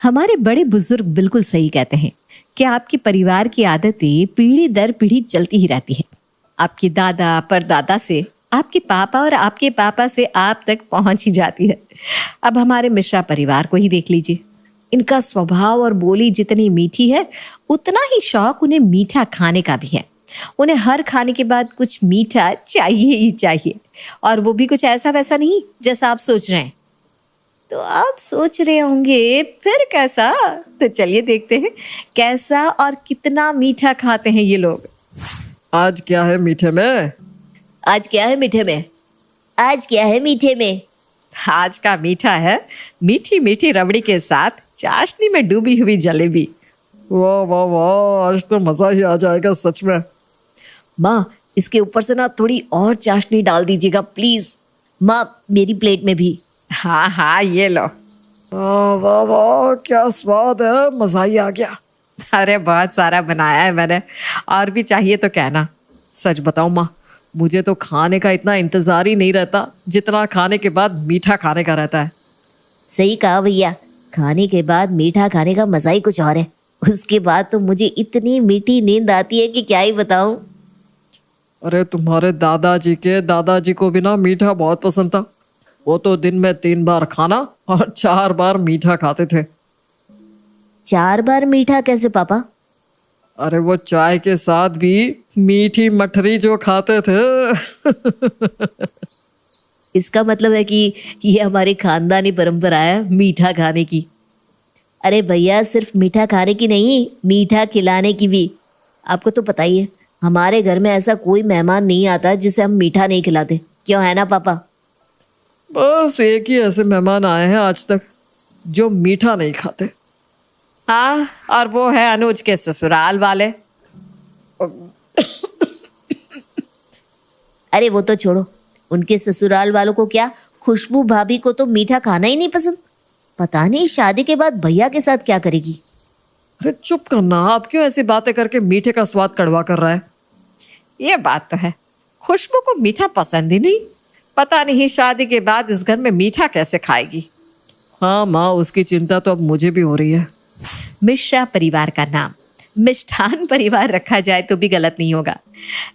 हमारे बड़े बुजुर्ग बिल्कुल सही कहते हैं कि आपके परिवार की आदतें पीढ़ी दर पीढ़ी चलती ही रहती है। आपके दादा परदादा से आपके पापा और आपके पापा से आप तक पहुंच ही जाती है। अब हमारे मिश्रा परिवार को ही देख लीजिए। इनका स्वभाव और बोली जितनी मीठी है, उतना ही शौक उन्हें मीठा खाने का भी है। उन्हें हर खाने के बाद कुछ मीठा चाहिए ही चाहिए, और वो भी कुछ ऐसा वैसा नहीं जैसा आप सोच रहे हैं। तो आप सोच रहे होंगे फिर कैसा? तो चलिए देखते हैं कैसा और कितना मीठा खाते हैं ये लोग। आज क्या है मीठे में? आज क्या है मीठे में? आज क्या है मीठे में? आज का मीठा है मीठी मीठी रबड़ी के साथ चाशनी में डूबी हुई जलेबी। वाह वाह वाह, आज तो मजा ही आ जाएगा सच में। माँ, इसके ऊपर से ना थोड़ी और चाशनी डाल दीजिएगा प्लीज। माँ, मेरी प्लेट में भी। हाँ हाँ, ये लो। वाह वाह वाह, क्या स्वाद है, मजा ही आ गया। अरे बहुत सारा बनाया है मैंने, और भी चाहिए तो कहना। सच बताओ माँ, मुझे तो खाने का इतना इंतजार ही नहीं रहता जितना खाने के बाद मीठा खाने का रहता है। सही कहा भैया, खाने के बाद मीठा खाने का मजा ही कुछ और है। उसके बाद तो मुझे इतनी मीठी नींद आती है कि क्या ही बताऊं। अरे तुम्हारे दादाजी के दादाजी को भी ना मीठा बहुत पसंद था। वो तो दिन में 3 बार खाना और 4 बार मीठा खाते थे। 4 बार मीठा कैसे पापा? अरे वो चाय के साथ भी मीठी मठरी जो खाते थे। इसका मतलब है कि ये हमारी खानदानी परंपरा है मीठा खाने की। अरे भैया, सिर्फ मीठा खाने की नहीं, मीठा खिलाने की भी। आपको तो पता ही है, हमारे घर में ऐसा कोई मेहमान नहीं आता जिसे हम मीठा नहीं खिलाते। क्यों, है ना पापा? बस एक ही ऐसे मेहमान आए हैं आज तक जो मीठा नहीं खाते। हाँ, और वो है अनुज के ससुराल वाले। अरे वो तो छोड़ो, उनके ससुराल वालों को क्या, खुशबू भाभी को तो मीठा खाना ही नहीं पसंद। पता नहीं शादी के बाद भैया के साथ क्या करेगी। अरे चुप करना, आप क्यों ऐसी बातें करके मीठे का स्वाद कड़वा कर रहा है? ये बात तो है, खुशबू को मीठा पसंद ही नहीं। पता नहीं शादी के बाद इस घर में मीठा कैसे खाएगी। हाँ माँ, उसकी चिंता तो अब मुझे भी हो रही है। मिश्रा परिवार का नाम मिष्ठान परिवार रखा जाए तो भी गलत नहीं होगा,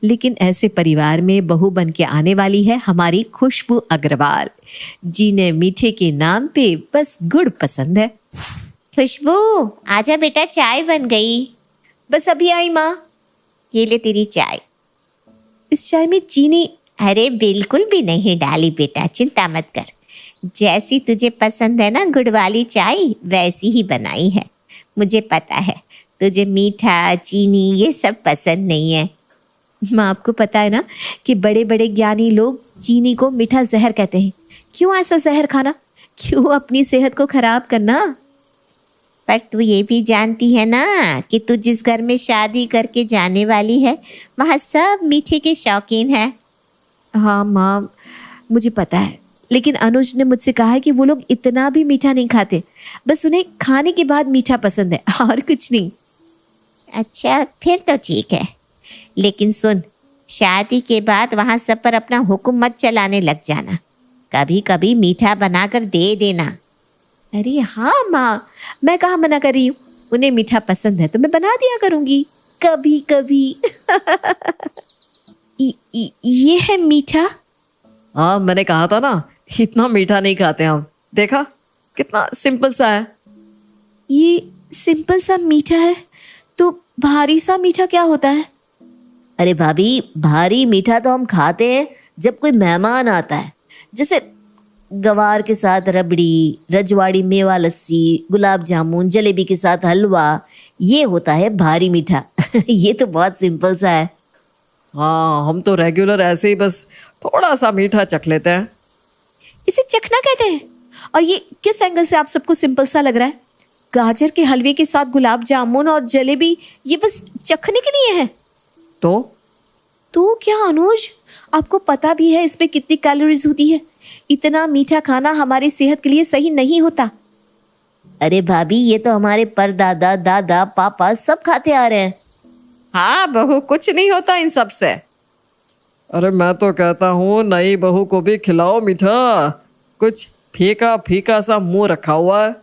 लेकिन ऐसे परिवार में बहू बन के आने वाली है हमारी खुशबू अग्रवाल, जिन्हें मीठे के नाम पे बस गुड़ पसंद है। खुशबू, आजा बेटा, चाय बन गई। बस अभी आई माँ। ये ले तेरी चाय। इस चाय में चीनी? अरे बिल्कुल भी नहीं डाली बेटा, चिंता मत कर। जैसी तुझे पसंद है ना गुड़ वाली चाय, वैसी ही बनाई है। मुझे पता है तुझे मीठा चीनी ये सब पसंद नहीं है। माँ, आपको पता है ना कि बड़े बड़े ज्ञानी लोग चीनी को मीठा जहर कहते हैं। क्यों ऐसा जहर खाना, क्यों अपनी सेहत को खराब करना? पर तू ये भी जानती है ना कि तू जिस घर में शादी करके जाने वाली है, वहाँ सब मीठे के शौकीन है। हाँ माँ, मुझे पता है, लेकिन अनुज ने मुझसे कहा है कि वो लोग इतना भी मीठा नहीं खाते, बस उन्हें खाने के बाद मीठा पसंद है और कुछ नहीं। अच्छा, फिर तो ठीक है, लेकिन सुन, शादी के बाद वहाँ सब पर अपना हुक्म मत चलाने लग जाना। कभी कभी मीठा बनाकर दे देना। अरे हाँ माँ, मैं कहाँ मना कर रही हूँ। उन्हें मीठा पसंद है तो मैं बना दिया करूँगी कभी कभी। ये है मीठा? हाँ, मैंने कहा था ना, इतना मीठा नहीं खाते हम। देखा कितना सिंपल सा है। ये सिंपल सा मीठा है तो भारी सा मीठा क्या होता है? अरे भाभी, भारी मीठा तो हम खाते हैं जब कोई मेहमान आता है, जैसे गवार के साथ रबड़ी, रजवाड़ी मेवा लस्सी, गुलाब जामुन, जलेबी के साथ हलवा, ये होता है भारी मीठा। ये तो बहुत सिंपल सा है। हाँ, हम तो रेगुलर ऐसे ही बस थोड़ा सा मीठा चख लेते हैं। इसे चखना कहते हैं? और ये किस एंगल से आप सबको सिंपल सा लग रहा है? गाजर के हलवे के साथ गुलाब जामुन और जलेबी, ये बस चखने के लिए है? तो क्या अनुज, आपको पता भी है इसमें कितनी कैलोरीज होती है? इतना मीठा खाना हमारी सेहत के लिए सही नहीं होता। अरे भाभी, ये तो हमारे परदादा, दादा, पापा सब खाते आ रहे हैं। हाँ बहू, कुछ नहीं होता इन सब से। अरे मैं तो कहता हूँ नई बहू को भी खिलाओ मीठा। कुछ फीका फीका सा मुंह रखा हुआ है।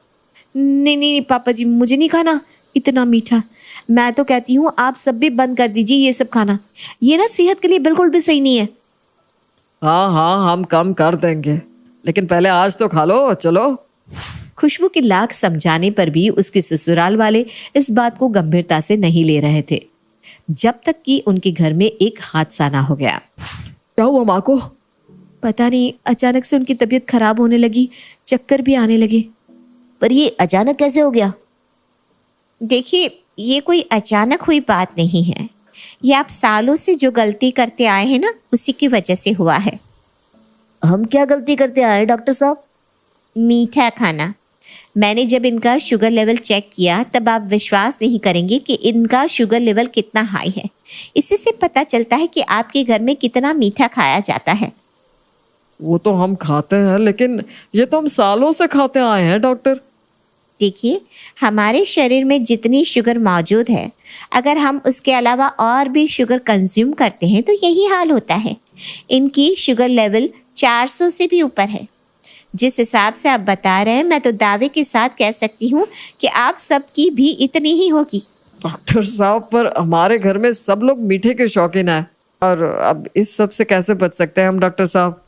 नहीं नहीं पापा जी, मुझे नहीं खाना इतना मीठा। मैं तो कहती हूँ आप सब भी बंद कर दीजिए ये सब खाना, ये ना सेहत के लिए बिल्कुल भी सही नहीं है। हाँ हाँ, हम कम कर देंगे, लेकिन पहले आज तो खा लो, चलो। खुशबू के लाख समझाने पर भी उसके ससुराल वाले इस बात को गंभीरता से नहीं ले रहे थे, जब तक कि उनके घर में एक हादसा ना हो गया। क्या हुआ माँ को? पता नहीं, अचानक से उनकी तबीयत खराब होने लगी, चक्कर भी आने लगे। पर ये अचानक कैसे हो गया? देखिए, ये कोई अचानक हुई बात नहीं है। ये आप सालों से जो गलती करते आए हैं ना, उसी की वजह से हुआ है। हम क्या गलती करते आए हैं डॉक्टर साहब? मीठा खाना। मैंने जब इनका शुगर लेवल चेक किया तब आप विश्वास नहीं करेंगे कि इनका शुगर लेवल कितना हाई है। इसी से पता चलता है कि आपके घर में कितना मीठा खाया जाता है। वो तो हम खाते हैं, लेकिन ये तो हम सालों से खाते आए हैं डॉक्टर। देखिए, हमारे शरीर में जितनी शुगर मौजूद है, अगर हम उसके अलावा और भी शुगर कंज्यूम करते हैं तो यही हाल होता है। इनकी शुगर लेवल 400 से भी ऊपर है। जिस हिसाब से आप बता रहे हैं, मैं तो दावे के साथ कह सकती हूँ कि आप सबकी भी इतनी ही होगी। डॉक्टर साहब, पर हमारे घर में सब लोग मीठे के शौकीन हैं, और अब इस सब से कैसे बच सकते हैं हम डॉक्टर साहब?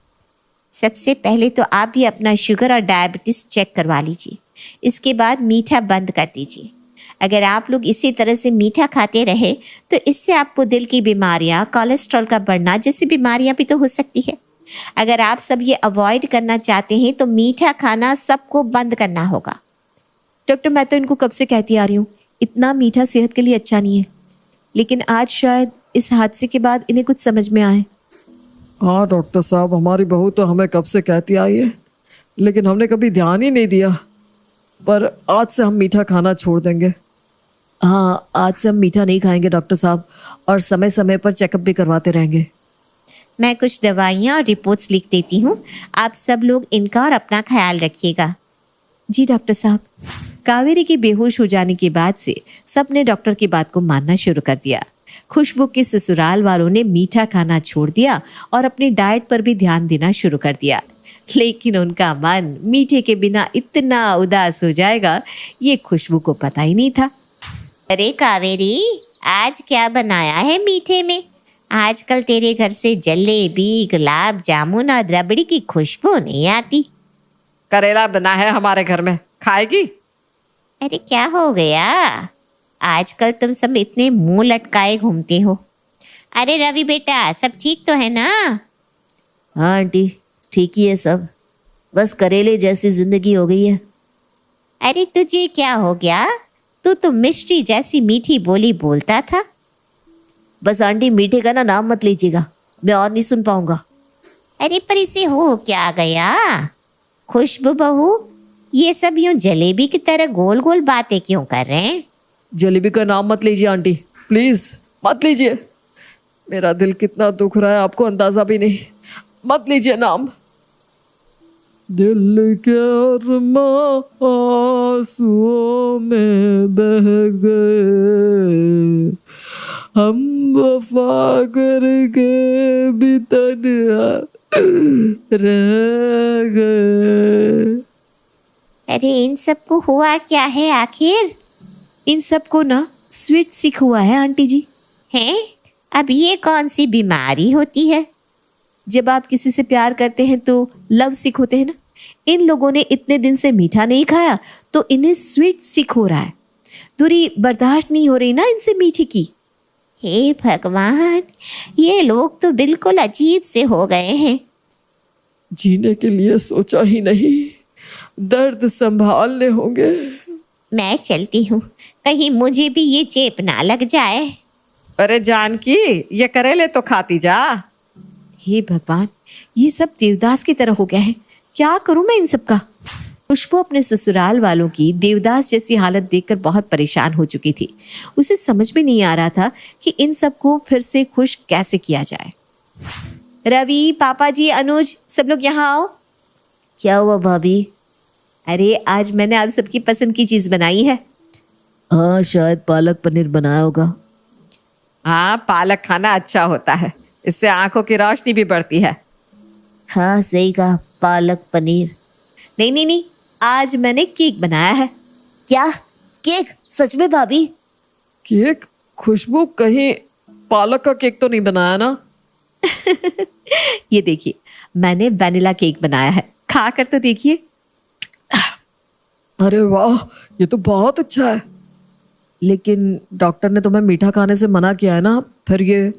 सबसे पहले तो आप भी अपना शुगर और डायबिटीज़ चेक करवा लीजिए। इसके बाद मीठा बंद कर दीजिए। अगर आप लोग इसी तरह से मीठा खाते रहे तो इससे आपको दिल की बीमारियां, कोलेस्ट्रॉल का बढ़ना जैसी बीमारियां भी तो हो सकती है। अगर आप सब ये अवॉइड करना चाहते हैं तो मीठा खाना सबको बंद करना होगा। डॉक्टर, मैं तो इनको कब से कहती आ रही हूँ इतना मीठा सेहत के लिए अच्छा नहीं है, लेकिन आज शायद इस हादसे के बाद इन्हें कुछ समझ में आए। हाँ डॉक्टर साहब, हमारी बहू तो हमें कब से कहती आई है, लेकिन हमने कभी ध्यान ही नहीं दिया। पर आज से हम मीठा खाना छोड़ देंगे। हाँ, आज से हम मीठा नहीं खाएंगे डॉक्टर साहब, और समय समय पर चेकअप भी करवाते रहेंगे। मैं कुछ दवाइयाँ और रिपोर्ट्स लिख देती हूँ, आप सब लोग इनका और अपना ख्याल रखिएगा। जी डॉक्टर साहब। कावेरी के बेहोश हो जाने के बाद से सबने डॉक्टर की बात को मानना शुरू कर दिया। खुशबू के ससुराल वालों ने मीठा खाना छोड़ दिया और अपनी डाइट पर भी ध्यान देना शुरू कर दिया, लेकिन उनका मन मीठे के बिना इतना उदास हो जाएगा ये खुशबू को पता ही नहीं था। अरे कावेरी, आज क्या बनाया है मीठे में? आजकल तेरे घर से जलेबी, गुलाब जामुन और रबड़ी की खुशबू नहीं आती। करेला बना है हमारे घर में, खाएगी? अरे क्या हो गया? आजकल तुम सब इतने मुंह लटकाए घूमते हो। अरे रवि बेटा, सब ठीक तो है ना? हाँ आंटी, ठीक ही है सब, बस करेले जैसी जिंदगी हो गई है। अरे तुझे क्या हो गया? तू तो मिष्टी जैसी मीठी बोली बोलता था। बस आंटी, मीठे का ना नाम मत लीजिएगा, मैं और नहीं सुन पाऊंगा। अरे पर इसे हो क्या गया? खुशबू बहू, ये सब यूं जलेबी की तरह गोल गोल बातें क्यों कर रहे हैं? जलेबी का नाम मत लीजिए आंटी, प्लीज मत लीजिए। मेरा दिल कितना दुख रहा है आपको अंदाजा भी नहीं। मत लीजिए नाम। दिल के अरमां आंसुओं में बह गए, हम वफा करके भी तन्हा रह गए। अरे इन सबको हुआ क्या है आखिर? इन सबको ना स्वीट सिक हुआ है आंटी जी। हैं? अब ये कौन सी बीमारी होती है? जब आप किसी से प्यार करते हैं तो लव सिक होते हैं ना। इन लोगों ने इतने दिन से मीठा नहीं खाया तो इन्हें स्वीट सिक हो रहा है। दूरी बर्दाश्त नहीं हो रही ना इनसे मीठे की। हे भगवान, ये लोग तो बिल्कुल अजीब से हो गए हैं। जीने के लिए सोचा ही नहीं, दर्द संभालने होंगे। मैं चलती हूँ, कहीं मुझे भी ये चेप ना लग जाए। अरे जानकी, ये करेले तो खाती जा। हे भगवान, ये सब देवदास की तरह हो गया है, क्या करूं मैं इन सब का। खुशबू अपने ससुराल वालों की देवदास जैसी हालत देखकर बहुत परेशान हो चुकी थी। उसे समझ में नहीं आ रहा था कि इन सबको फिर से खुश कैसे किया जाए। रवि, पापा जी, अनुज, सब लोग यहाँ आओ। क्या हुआ भाभी? अरे आज मैंने आप सबकी पसंद की चीज बनाई है। हाँ, शायद पालक पनीर बनाया होगा। हाँ, पालक खाना अच्छा होता है, इससे आंखों की रोशनी भी बढ़ती है। हाँ सही कहा, पालक पनीर। नहीं नहीं नहीं, आज मैंने केक बनाया है। क्या केक? सच में भाभी? केक? खुशबू, कहीं पालक का केक तो नहीं बनाया ना? ये देखिए, मैंने वैनिला केक बनाया है, खा कर तो देखिए। अरे वाह, ये तो बहुत अच्छा है। लेकिन डॉक्टर ने तुम्हें मीठा खाने से मना किया है ना, फिर ये?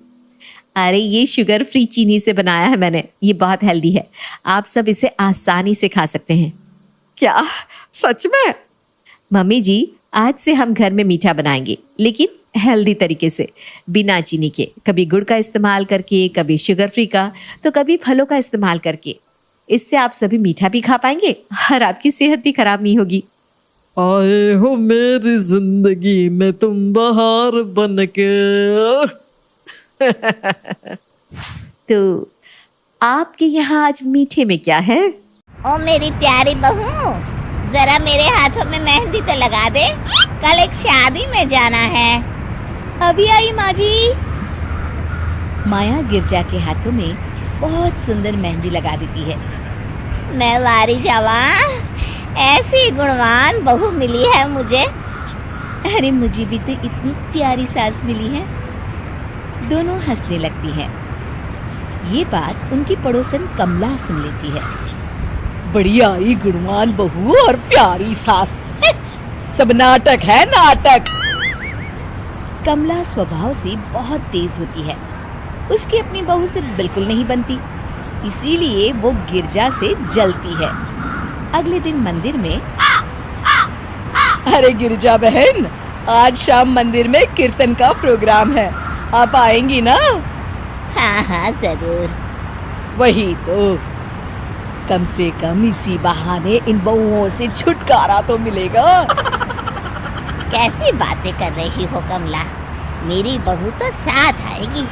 अरे ये शुगर फ्री चीनी से बनाया है मैंने, ये बहुत हेल्दी है, आप सब इसे आसानी से खा सकते हैं। क्या सच में? मम्मी जी, आज से हम घर में मीठा बनाएंगे, लेकिन हेल्दी तरीके से, बिना चीनी के। कभी गुड़ का इस्तेमाल करके, कभी शुगर फ्री का, तो कभी फलों का इस्तेमाल करके। इससे आप सभी मीठा भी खा पाएंगे और आपकी सेहत भी खराब नहीं होगी। आए हो मेरी जिंदगी में तुम बहार बन के। तो आपके यहाँ आज मीठे में क्या है? ओ मेरी प्यारी बहू, जरा मेरे हाथों में मेहंदी तो लगा दे, कल एक शादी में जाना है। अभी आई माँ जी। माया गिरजा के हाथों में बहुत सुंदर मेहंदी लगा देती है। मैं वारी जावा, ऐसी गुणवान बहू मिली है मुझे। अरे मुझे भी तो इतनी प्यारी सास मिली है। दोनों हंसने लगती हैं। ये बात उनकी पड़ोसन कमला सुन लेती है। बढ़िया ही गुणवान बहू और प्यारी सास, सब नाटक है, नाटक। कमला स्वभाव से बहुत तेज होती है, उसकी अपनी बहू से बिल्कुल नहीं बनती, इसीलिए वो गिरजा से जलती है। अगले दिन मंदिर में, अरे गिरजा बहन, आज शाम मंदिर में कीर्तन का प्रोग्राम है, आप आएंगी ना? हाँ हाँ जरूर। वही तो, कम से कम इसी बहाने इन बहुओं से छुटकारा तो मिलेगा। कैसी बातें कर रही हो कमला, मेरी बहू तो साथ आएगी।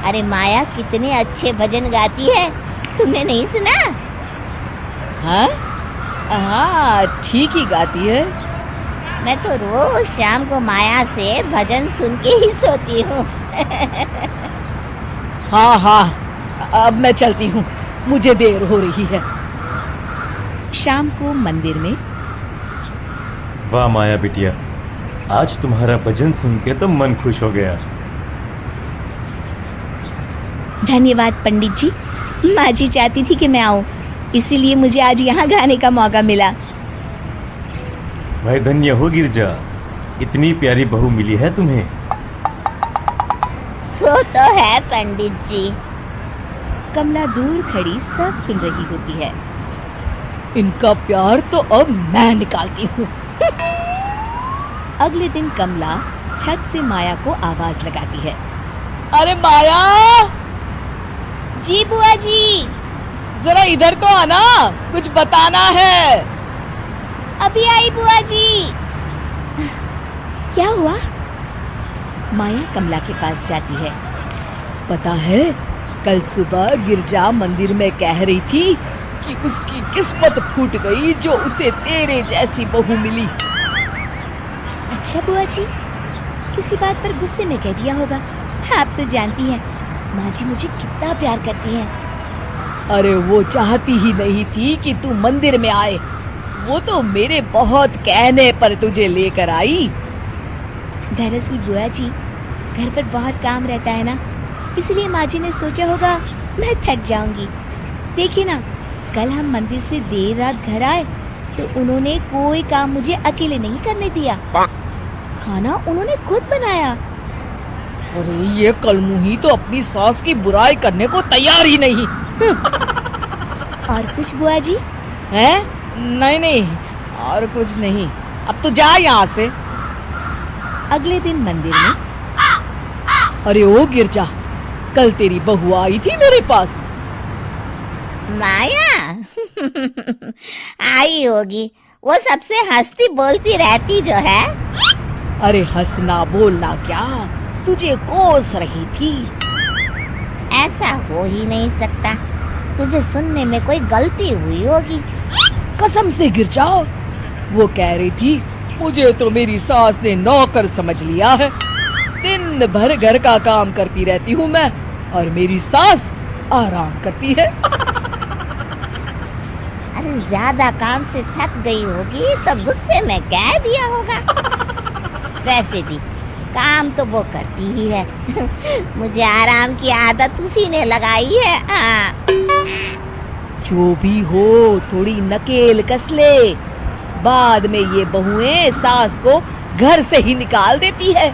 अरे माया कितने अच्छे भजन गाती है, तुमने नहीं सुना? हाँ हाँ, ठीक ही गाती है। मैं तो रोज शाम को माया से भजन सुन के ही सोती हूँ। हाँ हाँ, अब मैं चलती हूँ, मुझे देर हो रही है। शाम को मंदिर में, वाह माया बिटिया, आज तुम्हारा भजन सुन के तो मन खुश हो गया। धन्यवाद पंडित जी, माँ जी चाहती थी कि मैं आऊँ, इसीलिए मुझे आज यहाँ गाने का मौका मिला। भाई धन्य हो गिरजा, इतनी प्यारी बहू मिली है तुम्हें। सो तो है पंडित जी। कमला दूर खड़ी सब सुन रही होती है। इनका प्यार तो अब मैं निकालती हूँ। अगले दिन कमला छत से माया को आवाज लगाती है। अरे माया, जी बुआ जी। जरा इधर तो आना, कुछ बताना है। अभी आई बुआ जी। क्या हुआ? माया कमला के पास जाती है। पता है, कल सुबह गिरजा मंदिर में कह रही थी कि उसकी किस्मत फूट गई जो उसे तेरे जैसी बहू मिली। अच्छा बुआ जी, किसी बात पर गुस्से में कह दिया होगा। आप तो जानती हैं माँ जी मुझे कितना प्यार करती हैं। अरे वो चाहती ही नहीं थी कि तू मंदिर में आए, वो तो मेरे बहुत कहने पर तुझे लेकर आई। दरअसल बुआ जी, घर पर बहुत काम रहता है ना, इसलिए माँ जी ने सोचा होगा मैं थक जाऊंगी। देखिए ना, कल हम मंदिर से देर रात घर आए तो उन्होंने कोई काम मुझे अकेले नहीं करने दिया, खाना उन्होंने खुद बनाया। अरे ये कलमुही तो अपनी सास की बुराई करने को तैयार ही नहीं। और कुछ बुआ जी? हैं? नहीं नहीं, और कुछ नहीं, अब तो जा यहाँ से। अगले दिन मंदिर में, अरे ओ गिरजा, कल तेरी बहू आई थी मेरे पास। माया आई होगी, वो सबसे हंसती बोलती रहती जो है। अरे हंसना बोलना क्या, तुझे कोस रही थी। ऐसा हो ही नहीं सकता, तुझे सुनने में कोई गलती हुई होगी। कसम से गिरजा, वो कह रही थी मुझे तो मेरी सास ने नौकर समझ लिया है। दिन भर घर का काम करती रहती हूँ मैं, और मेरी सास आराम करती है। ज्यादा काम से थक गई होगी तो गुस्से में कह दिया होगा। वैसे भी काम तो वो करती ही है। मुझे आराम की आदत उसी ने लगाई है। हाँ। जो भी हो, थोड़ी नकेल कस ले, बाद में ये बहुएं सास को घर से ही निकाल देती है।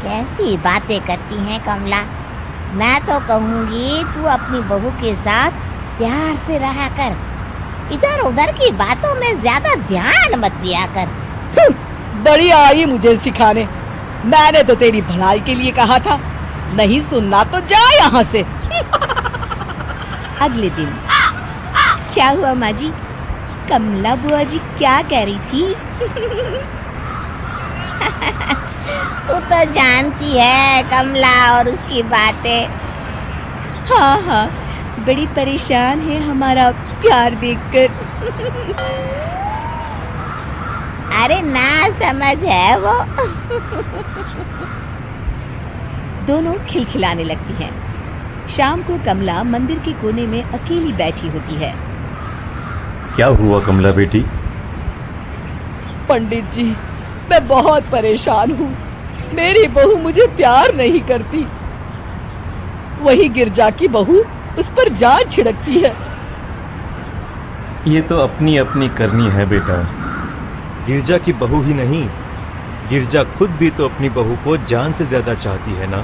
कैसी बातें करती हैं कमला। मैं तो कहूँगी तू अपनी बहू के साथ प्यार से रहा कर। इधर उधर की बातों में ज्यादा ध्यान मत दिया कर। बड़ी आई मुझे सिखाने। मैंने तो तेरी भलाई के लिए कहा था, नहीं सुनना तो जा यहाँ से। अगले दिन क्या हुआ माँ जी? कमला बुआ जी क्या कह रही थी? तू तो जानती है कमला और उसकी बातें। हाँ हाँ, बड़ी परेशान है हमारा प्यार देखकर। अरे ना समझ है वो। दोनों खिलखिलाने लगती हैं। शाम को कमला मंदिर के कोने में अकेली बैठी होती है। क्या हुआ कमला बेटी? पंडित जी, मैं बहुत परेशान हूँ। मेरी बहू मुझे प्यार नहीं करती। वही गिरजा की बहू उस पर जान छिड़कती है। ये तो अपनी अपनी करनी है बेटा। गिरजा की बहू ही नहीं, गिरजा खुद भी तो अपनी बहू को जान से ज्यादा चाहती है ना।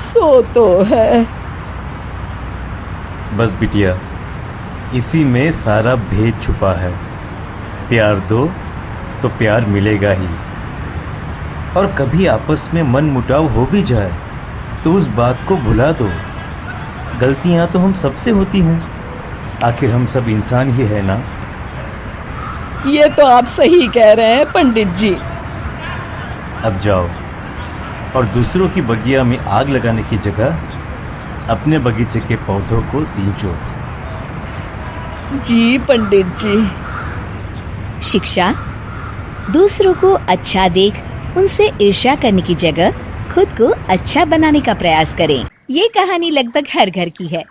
सो तो है। बस बिटिया, इसी में सारा भेद छुपा है। प्यार दो तो प्यार मिलेगा ही। और कभी आपस में मन मुटाव हो भी जाए तो उस बात को भुला दो। गलतियां तो हम सबसे होती हैं, आखिर हम सब इंसान ही है ना। ये तो आप सही कह रहे हैं पंडित जी। अब जाओ और दूसरों की बगिया में आग लगाने की जगह अपने बगीचे के पौधों को सींचो। जी पंडित जी। शिक्षा, दूसरों को अच्छा देख उनसे ईर्ष्या करने की जगह खुद को अच्छा बनाने का प्रयास करें। ये कहानी लगभग हर घर की है,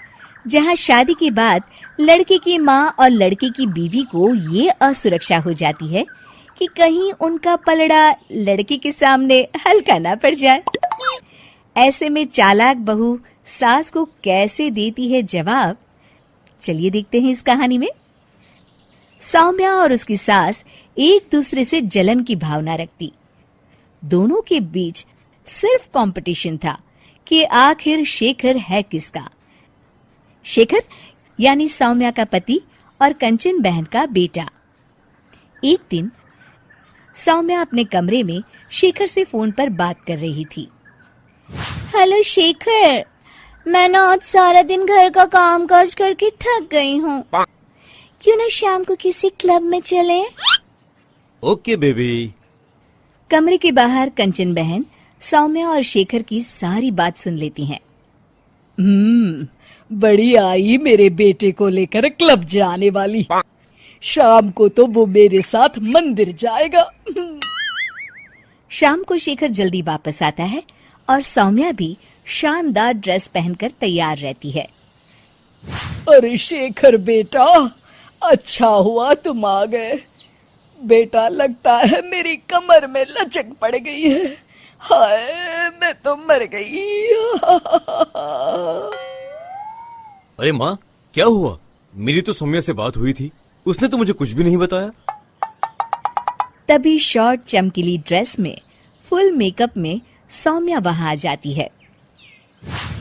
जहाँ शादी के बाद लड़के की माँ और लड़के की बीवी को ये असुरक्षा हो जाती है कि कहीं उनका पलड़ा लड़के के सामने हल्का ना पड़ जाए। ऐसे में चालाक बहू सास को कैसे देती है जवाब, चलिए देखते हैं इस कहानी में। सौम्या और उसकी सास एक दूसरे से जलन की भावना रखती। दोनों के बीच सिर्फ कंपटीशन था कि आखिर शेखर है किसका। शेखर यानी सौम्या का पति और कंचन बहन का बेटा। एक दिन सौम्या अपने कमरे में शेखर से फोन पर बात कर रही थी। हेलो शेखर, मैं ना आज सारा दिन घर का काम काज करके थक गई हूँ। क्यों ना शाम को किसी क्लब में चले? Okay baby. कमरे के बाहर कंचन बहन सौम्या और शेखर की सारी बात सुन लेती हैं। बड़ी आई मेरे बेटे को लेकर क्लब जाने वाली। शाम को तो वो मेरे साथ मंदिर जाएगा। शाम को शेखर जल्दी वापस आता है और सौम्या भी शानदार ड्रेस पहनकर तैयार रहती है। अरे शेखर बेटा, अच्छा हुआ तुम आ गए। बेटा, लगता है मेरी कमर में लचक पड़ गई है। हाय, मैं तो मर गई। अरे माँ, क्या हुआ? मेरी तो सौम्या से बात हुई थी, उसने तो मुझे कुछ भी नहीं बताया। तभी शॉर्ट चमकीली ड्रेस में फुल मेकअप में सौम्या वहां आ जाती है।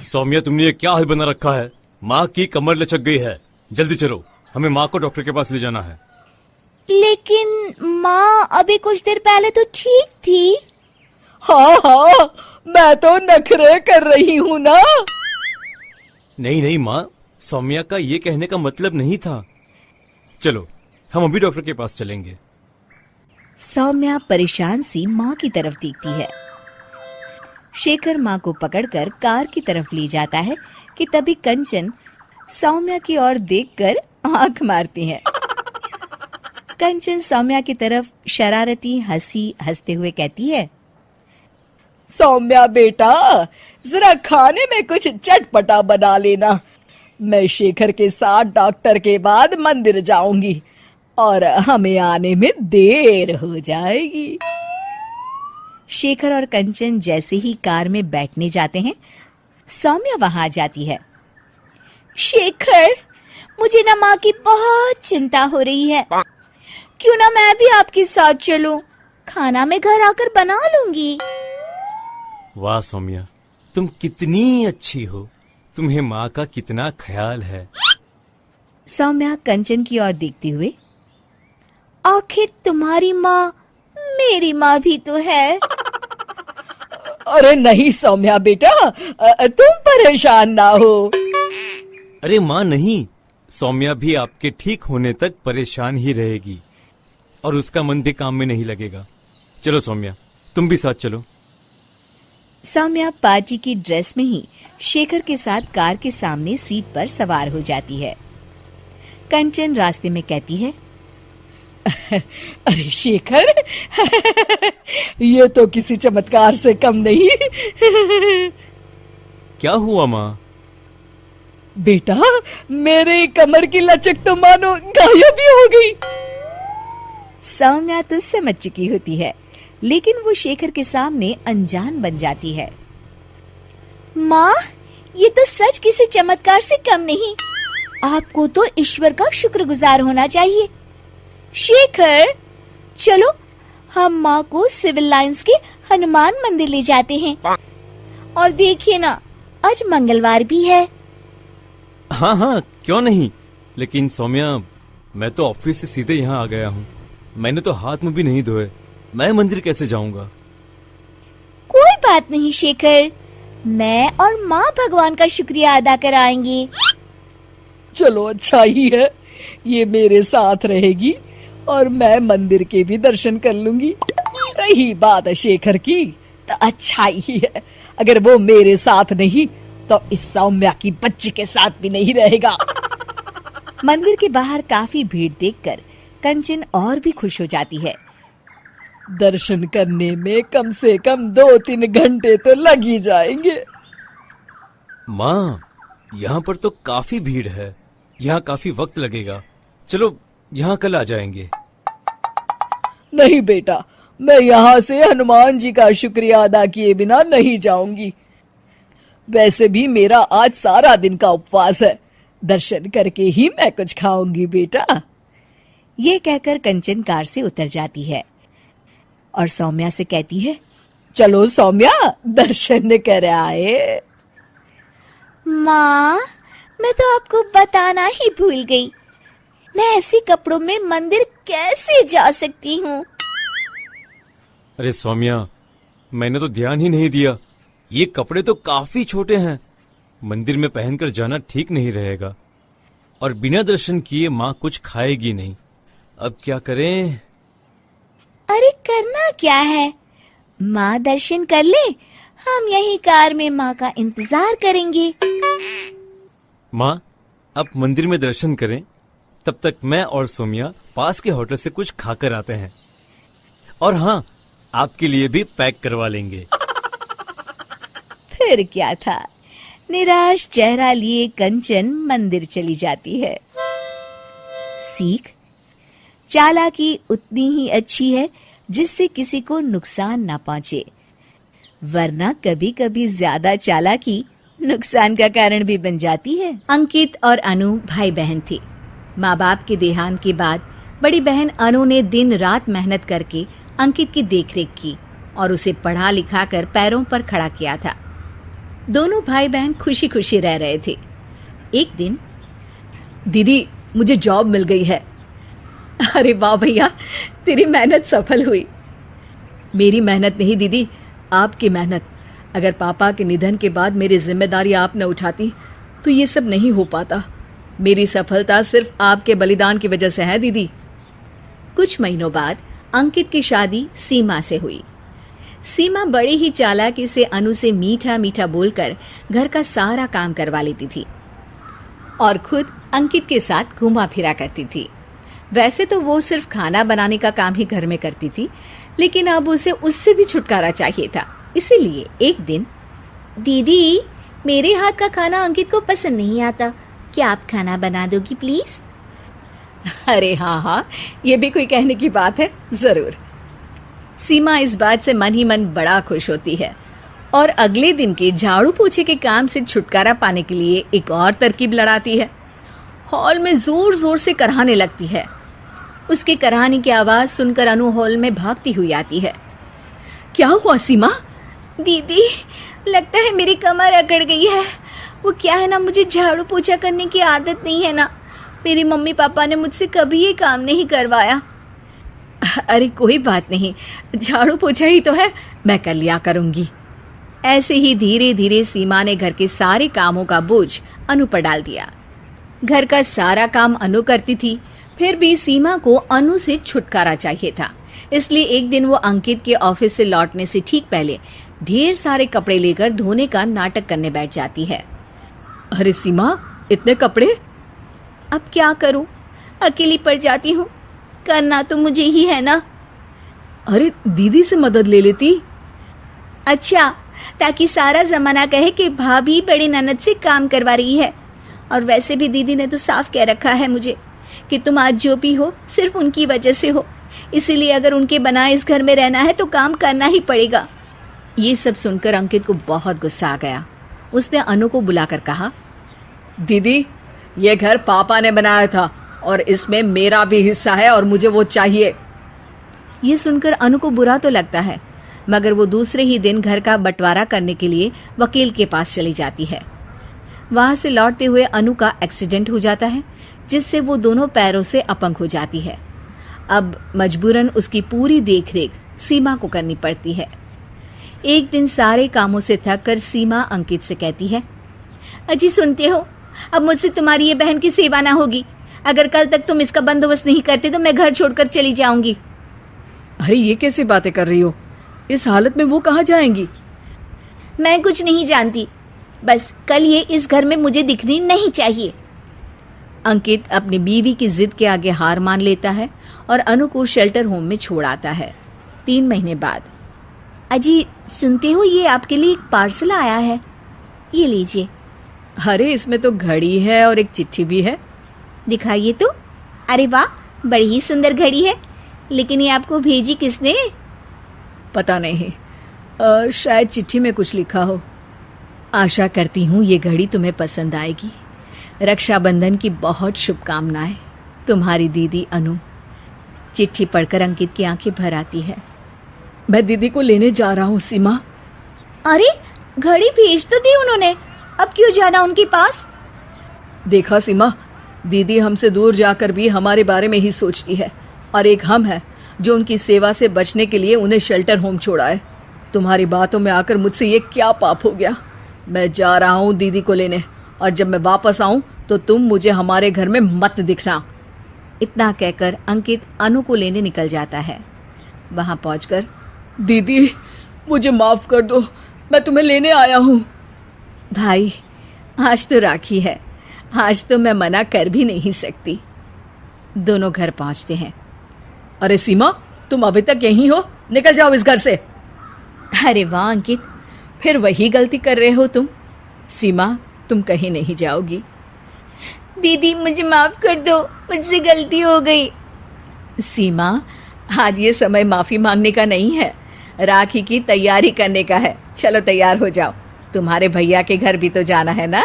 सौम्या, तुमने ये क्या हाल बना रखा है? माँ की कमर लचक गई है। जल्दी चलो, हमें माँ को डॉक्टर के पास ले जाना है। लेकिन माँ अभी कुछ देर पहले तो ठीक थी। हाँ, मैं तो नखरे कर रही हूँ ना। नहीं नहीं माँ, सौम्या का ये कहने का मतलब नहीं था। चलो, हम अभी डॉक्टर के पास चलेंगे। सौम्या परेशान सी माँ की तरफ देखती है। शेखर माँ को पकड़कर कार की तरफ ले जाता है कि तभी कंचन सौम्या की ओर देखकर आंख मारती है। कंचन सौम्या की तरफ शरारती हंसी हंसते हुए कहती है, सौम्या बेटा, जरा खाने में कुछ चटपटा बना लेना। मैं शेखर के साथ डॉक्टर के बाद मंदिर जाऊंगी और हमें आने में देर हो जाएगी। शेखर और कंचन जैसे ही कार में बैठने जाते हैं, सौम्या वहां आ जाती है। शेखर, मुझे ना माँ की बहुत चिंता हो रही है। क्यों ना मैं भी आपके साथ चलूं? खाना मैं घर आकर बना लूंगी। वाह सौम्या, तुम कितनी अच्छी हो। तुम्हें माँ का कितना ख्याल है। सौम्या कंचन की ओर देखते हुए, आखिर तुम्हारी माँ मेरी माँ भी तो है। अरे नहीं सौम्या बेटा, तुम परेशान ना हो। अरे माँ नहीं, सौम्या भी आपके ठीक होने तक परेशान ही रहेगी और उसका मन भी काम में नहीं लगेगा। चलो सौम्या, तुम भी साथ चलो। सौम्या पार्टी की ड्रेस में ही शेखर के साथ कार के सामने सीट पर सवार हो जाती है। कंचन रास्ते में कहती है, अरे शेखर, ये तो किसी चमत्कार से कम नहीं। क्या हुआ माँ? बेटा, मेरे कमर की लचक तो मानो गायब ही हो गई। सौम्या तो समझ चुकी होती है, लेकिन वो शेखर के सामने अनजान बन जाती है। माँ, ये तो सच किसी चमत्कार से कम नहीं। आपको तो ईश्वर का शुक्रगुजार होना चाहिए। शेखर, चलो हम माँ को सिविल लाइंस के हनुमान मंदिर ले जाते हैं। और देखिए ना, आज मंगलवार भी है। हाँ हाँ, क्यों नहीं। लेकिन सौम्या, मैं तो ऑफिस से सीधे यहाँ आ गया हूँ। मैंने तो हाथ मुंह भी नहीं धोए। मैं मंदिर कैसे जाऊंगा? कोई बात नहीं शेखर, मैं और माँ भगवान का शुक्रिया अदा कर आएंगे। चलो अच्छा ही है, ये मेरे साथ रहेगी और मैं मंदिर के भी दर्शन कर लूंगी। रही बात शेखर की, तो अच्छा ही है। अगर वो मेरे साथ नहीं तो इस सौम्या की बच्ची के साथ भी नहीं रहेगा। मंदिर के बाहर काफी भीड़ देखकर कंचन और भी खुश हो जाती है। दर्शन करने में कम से कम 2-3 घंटे तो लग ही जाएंगे। माँ, यहाँ पर तो काफी भीड़ है। यहाँ काफी वक्त लगेगा। चलो यहाँ कल आ जाएंगे। नहीं बेटा, मैं यहाँ से हनुमान जी का शुक्रिया अदा किए बिना नहीं जाऊंगी। वैसे भी मेरा आज सारा दिन का उपवास है। दर्शन करके ही मैं कुछ खाऊंगी बेटा। ये कहकर कंचन कार से उतर जाती है और सौम्या से कहती है, चलो सौम्या, दर्शन कर आए। माँ, मैं तो आपको बताना ही भूल गई। मैं ऐसे कपड़ों में मंदिर कैसे जा सकती हूँ? अरे सौम्या, मैंने तो ध्यान ही नहीं दिया। ये कपड़े तो काफी छोटे हैं। मंदिर में पहनकर जाना ठीक नहीं रहेगा और बिना दर्शन किए माँ कुछ खाएगी नहीं। अब क्या करें? अरे करना क्या है, माँ दर्शन कर ले, हम यही कार में माँ का इंतजार करेंगे। माँ, अब मंदिर में दर्शन करें, तब तक मैं और सौम्या पास के होटल से कुछ खाकर आते हैं। और हाँ, आपके लिए भी पैक करवा लेंगे। फिर क्या था, निराश चेहरा लिए कंचन मंदिर चली जाती है। सीख, चालाकी उतनी ही अच्छी है जिससे किसी को नुकसान ना पहुंचे, वरना कभी कभी ज्यादा चालाकी नुकसान का कारण भी बन जाती है। अंकित और अनु भाई बहन थे। माँ बाप के देहांत के बाद बड़ी बहन अनु ने दिन रात मेहनत करके अंकित की देखरेख की और उसे पढ़ा लिखा कर पैरों पर खड़ा किया था। दोनों भाई बहन खुशी खुशी रह रहे थे। एक दिन, दीदी, मुझे जॉब मिल गई है। अरे वाह भैया, तेरी मेहनत सफल हुई। मेरी मेहनत नहीं दीदी, आपकी मेहनत। अगर पापा के निधन के बाद मेरी जिम्मेदारी आप न उठाती तो ये सब नहीं हो पाता। मेरी सफलता सिर्फ आपके बलिदान की वजह से है दीदी। कुछ महीनों बाद अंकित की शादी सीमा से हुई। सीमा बड़ी ही चालाकी से अनु से मीठा मीठा बोलकर घर का सारा काम करवा लेती थी और खुद अंकित के साथ घुमा फिरा करती थी। वैसे तो वो सिर्फ खाना बनाने का काम ही घर में करती थी, लेकिन अब उसे उससे भी छुटकारा चाहिए था। इसीलिए एक दिन, दीदी, मेरे हाथ का खाना अंकित को पसंद नहीं आता, क्या आप खाना बना दोगी प्लीज? अरे हाँ हाँ, ये भी कोई कहने की बात है, जरूर। सीमा इस बात से मन ही मन बड़ा खुश होती है और अगले दिन के झाड़ू पोछे के काम से छुटकारा पाने के लिए एक और तरकीब लड़ाती है। हॉल में जोर जोर से कराहने लगती है। उसके कराहने की आवाज सुनकर अनु हॉल में भागती हुई आती है। क्या हुआ सीमा? दीदी, लगता है मेरी कमर अकड़ गई है। वो क्या है ना, मुझे झाड़ू पोछा करने की आदत नहीं है ना। मेरी मम्मी पापा ने मुझसे कभी ये काम नहीं करवाया। अरे कोई बात नहीं, झाड़ू पोछा ही तो है, मैं कर लिया करूंगी। ऐसे ही धीरे धीरे सीमा ने घर के सारे कामों का बोझ अनु पर डाल दिया। घर का सारा काम अनु करती थी, फिर भी सीमा को अनु से छुटकारा चाहिए था। इसलिए एक दिन वो अंकित के ऑफिस से लौटने से ठीक पहले ढेर सारे कपड़े लेकर धोने का नाटक करने बैठ जाती है। अरे सीमा, इतने कपड़े? अब क्या करूं, अकेली पड़ जाती हूँ। करना तो मुझे ही है ना। अरे दीदी से मदद ले लेती। अच्छा, ताकि सारा जमाना कहे कि भाभी बड़ी ननद से काम करवा रही है। और वैसे भी दीदी ने तो साफ कह रखा है मुझे कि तुम आज जो भी हो सिर्फ उनकी वजह से हो, इसीलिए अगर उनके बनाए इस घर में रहना है तो काम करना ही पड़ेगा। ये सब सुनकर अंकित को बहुत गुस्सा आ गया। उसने अनु को बुलाकर कहा, दीदी, ये घर पापा ने बनाया था और इसमें मेरा भी हिस्सा है और मुझे वो चाहिए। ये सुनकर अनु को बुरा तो लगता है, मगर वो दूसरे ही दिन घर का बंटवारा करने के लिए वकील के पास चली जाती है। वहां से लौटते हुए अनु का एक्सीडेंट हो जाता है, जिससे वो दोनों पैरों से अपंग हो जाती है। अब मजबूरन उसकी पूरी देखरेख सीमा को करनी पड़ती है। एक दिन सारे कामों से थक कर सीमा अंकित से कहती है, अजी सुनते हो, अब मुझसे तुम्हारी ये बहन की सेवा ना होगी। अगर कल तक तुम इसका बंदोबस्त नहीं करते तो मैं घर छोड़कर चली जाऊंगी। अरे ये कैसी बातें कर रही हो? इस हालत में वो कहाँ जाएंगी? मैं कुछ नहीं जानती, बस कल ये इस घर में मुझे दिखनी नहीं चाहिए। अंकित अपनी बीवी की जिद के आगे हार मान लेता है और अनु को शेल्टर होम में छोड़ आता है। 3 महीने बाद। अजी सुनते हो, ये आपके लिए एक पार्सल आया है, ये लीजिए। अरे इसमें तो घड़ी है और एक चिट्ठी भी है। दिखाइए तो। अरे वाह, बड़ी ही सुंदर घड़ी है, लेकिन ये आपको भेजी किसने? पता नहीं, शायद चिट्ठी में कुछ लिखा हो। आशा करती हूँ ये घड़ी तुम्हें पसंद आएगी। रक्षाबंधन की बहुत शुभकामनाएं, तुम्हारी दीदी अनु। चिट्ठी पढ़कर अंकित की आंखें भर आती है। मैं दीदी को लेने जा रहा हूँ सीमा। अरे घड़ी भेज तो दी उन्होंने, अब क्यों जाना उनके पास? देखा सीमा, दीदी हमसे दूर जाकर भी हमारे बारे में ही सोचती है, और एक हम है जो उनकी सेवा से बचने के लिए उन्हें शेल्टर होम छोड़ा है। तुम्हारी बातों में आकर मुझसे ये क्या पाप हो गया? मैं जा रहा हूँ दीदी को लेने, और जब मैं वापस आऊं तो तुम मुझे हमारे घर में मत दिखना। इतना कहकर अंकित अनु को लेने निकल जाता है। वहां पहुंचकर, दीदी मुझे माफ कर दो, मैं तुम्हें लेने आया हूँ। भाई, आज तो राखी है, आज तो मैं मना कर भी नहीं सकती। दोनों घर पहुंचते हैं। अरे सीमा, तुम अभी तक यहीं हो? निकल जाओ इस घर से। अरे वाह अंकित, फिर वही गलती कर रहे हो तुम। सीमा, तुम कहीं नहीं जाओगी। दीदी मुझे माफ कर दो, मुझसे गलती हो गई। सीमा, आज ये समय माफी मांगने का नहीं है, राखी की तैयारी करने का है। चलो तैयार हो जाओ, तुम्हारे भैया के घर भी तो जाना है ना।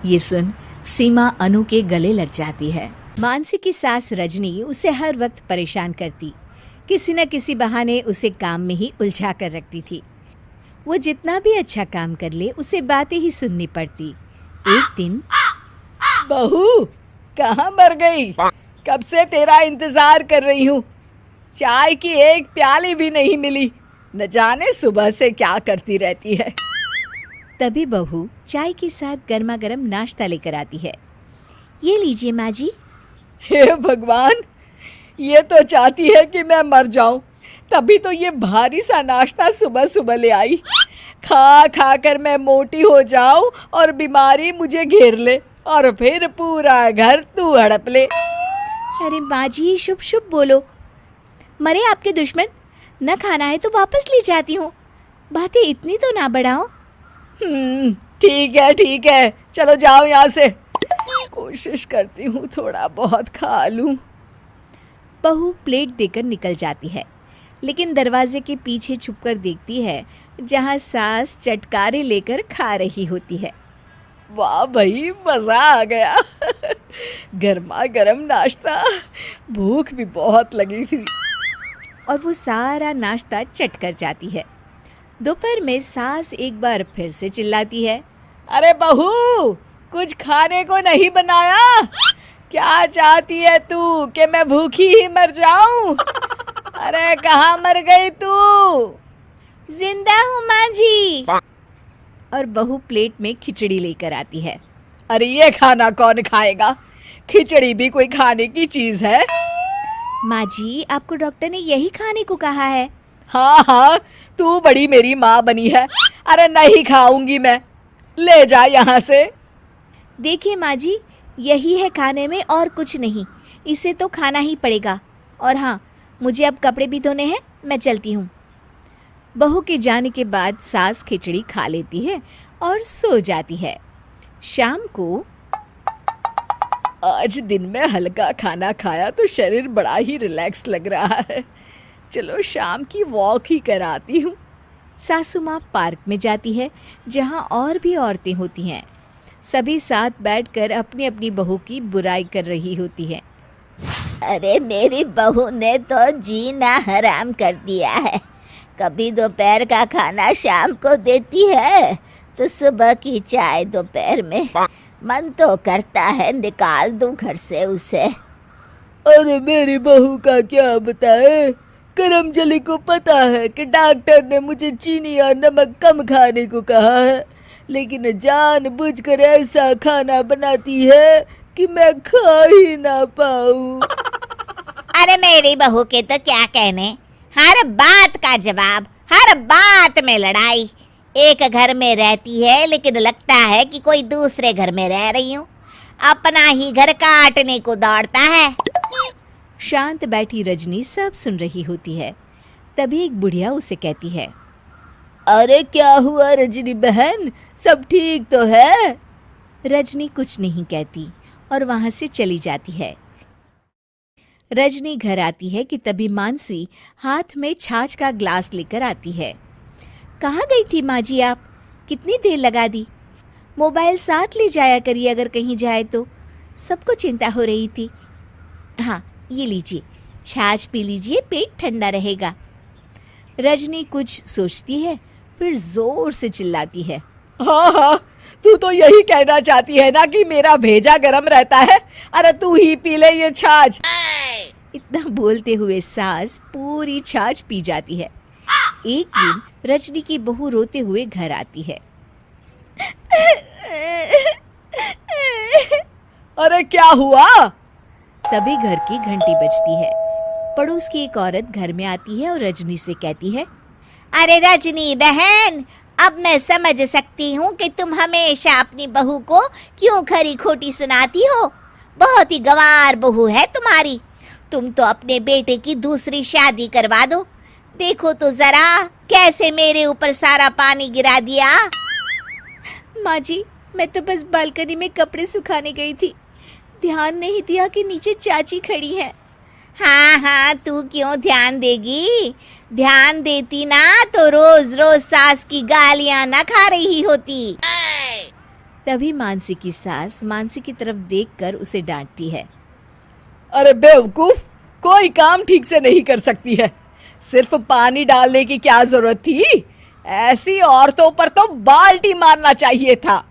ये सुन सीमा अनु के गले लग जाती है। मानसी की सास रजनी उसे हर वक्त परेशान करती, किसी न किसी बहाने उसे काम में ही उलझा कर रखती थी। वो जितना भी अच्छा काम कर ले, उसे बातें ही सुननी पड़ती। एक दिन, बहू कहाँ मर गई? कब से तेरा इंतजार कर रही हूँ, चाय की एक प्याली भी नहीं मिली। न जाने सुबह से क्या करती रहती है। तभी बहू चाय के साथ गर्मा गर्म नाश्ता लेकर आती है। ये लीजिए माँ जी। हे भगवान, ये तो चाहती है कि मैं मर जाऊं, तभी तो ये भारी सा नाश्ता सुबह सुबह ले आई। खा खा कर मैं मोटी हो जाऊं और बीमारी मुझे घेर ले, और फिर पूरा घर तू हड़प ले। अरे माँ जी, शुभ शुभ बोलो। मरे आपके दुश्मन, न खाना है तो वापस ले जाती हूँ। बातें इतनी तो ना बढ़ाओ। ठीक है, चलो जाओ यहाँ से। कोशिश करती हूँ थोड़ा बहुत खा लूँ। बहू प्लेट देकर निकल जाती है, लेकिन दरवाजे के पीछे छुपकर देखती है जहाँ सास चटकारे लेकर खा रही होती है। वाह भाई, मज़ा आ गया। गर्मा गर्म नाश्ता, भूख भी बहुत लगी थी। और वो सारा नाश्ता चट कर जाती है। दोपहर में सास एक बार फिर से चिल्लाती है, अरे बहू, कुछ खाने को नहीं बनाया? क्या चाहती है तू कि मैं भूखी ही मर जाऊं? अरे कहाँ मर गई तू? जिंदा हूँ माँ जी। और बहू प्लेट में खिचड़ी लेकर आती है। अरे ये खाना कौन खाएगा? खिचड़ी भी कोई खाने की चीज है? माँ जी, आपको डॉक्टर ने यही खाने को कहा है। हाँ हाँ, तू बड़ी मेरी माँ बनी है। अरे नहीं खाऊंगी मैं, ले जा यहाँ से। देखिए माँ जी, यही है खाने में और कुछ नहीं, इसे तो खाना ही पड़ेगा। और हाँ, मुझे अब कपड़े भी धोने हैं, मैं चलती हूँ। बहू के जाने के बाद सास खिचड़ी खा लेती है और सो जाती है। शाम को आज दिन में हल्का खाना खाया तो शरीर बड़ा ही रिलैक्स लग रहा है। चलो शाम की वॉक ही कराती हूँ। सासू माँ पार्क में जाती है जहाँ और भी औरतें होती हैं। सभी साथ बैठकर अपनी अपनी बहू की बुराई कर रही होती है। अरे मेरी बहू ने तो जीना हराम कर दिया है। कभी दोपहर का खाना शाम को देती है तो सुबह की चाय दोपहर में। मन तो करता है निकाल दूं घर से उसे। अरे मेरी बहू का क्या बताए? करमजली को पता है कि डॉक्टर ने मुझे चीनी और नमक कम खाने को कहा है, लेकिन जानबूझकर ऐसा खाना बनाती है कि मैं खा ही ना पाऊं। अरे मेरी बहू के तो क्या कहने, हर बात का जवाब, हर बात में लड़ाई। एक घर में रहती है लेकिन लगता है कि कोई दूसरे घर में रह रही हूँ। अपना ही घर काटने को दौड़ता है। शांत बैठी रजनी सब सुन रही होती है। तभी एक बुढ़िया उसे कहती है, अरे क्या हुआ रजनी बहन, सब ठीक तो है? रजनी कुछ नहीं कहती और वहां से चली जाती है। रजनी घर आती है कि तभी मानसी हाथ में छाछ का ग्लास लेकर आती है। कहाँ गई थी माँ जी आप? कितनी देर लगा दी? मोबाइल साथ ले जाया करिए अगर कहीं जाए तो। सबको चिंता हो रही थी। हाँ, ये लीजिए, छाछ पी लीजिए, पेट ठंडा रहेगा। रजनी कुछ सोचती है, फिर जोर से चिल्लाती है, हाँ हाँ, तू तो यही कहना चाहती है ना कि मेरा भेजा गरम रहता है। अरे तू ही पी ले ये छाछ। इतना बोलते हुए सास पूरी छाछ पी जाती है। एक दिन रजनी की बहू रोते हुए घर आती है। अरे क्या हुआ? तभी घर की घंटी बजती है। पड़ोस की एक औरत घर में आती है और रजनी से कहती है, अरे रजनी बहन, अब मैं समझ सकती हूँ कि तुम हमेशा अपनी बहू को क्यों खरी खोटी सुनाती हो। बहुत ही गंवार बहू है तुम्हारी। तुम तो अपने बेटे की दूसरी शादी करवा दो। देखो तो जरा कैसे मेरे ऊपर सारा पानी गिरा दिया। माँ जी, मैं तो बस बालकनी में कपड़े सुखाने गई थी, ध्यान नहीं दिया कि नीचे चाची खड़ी है। हाँ हाँ, तू क्यों ध्यान देगी? ध्यान देती ना तो रोज रोज सास की गालियां ना खा रही होती। तभी मानसी की सास मानसी की तरफ देखकर उसे डांटती है, अरे बेवकूफ, कोई काम ठीक से नहीं कर सकती है। सिर्फ पानी डालने की क्या जरूरत थी? ऐसी औरतों पर तो बाल्टी मारना चाहिए था।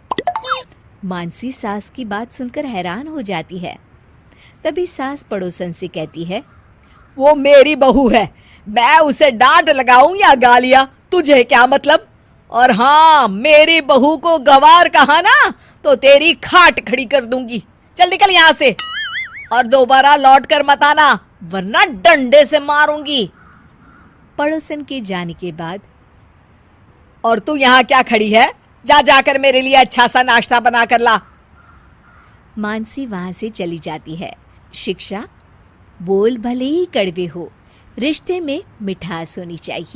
मानसी सास की बात सुनकर हैरान हो जाती है। तभी सास पड़ोसन से कहती है, वो मेरी बहू है, मैं उसे डांट लगाऊं या गालियां, तुझे क्या मतलब? और हाँ, मेरी बहू को गवार कहा ना तो तेरी खाट खड़ी कर दूंगी। चल निकल यहाँ से, और दोबारा लौट कर मत आना, वरना डंडे से मारूंगी। पड़ोसन के जाने के बाद, और तू यहाँ क्या खड़ी है? जा जाकर मेरे लिए अच्छा सा नाश्ता बना कर ला। मानसी वहां से चली जाती है। शिक्षा, बोल भले ही कड़वे हो, रिश्ते में मिठास होनी चाहिए।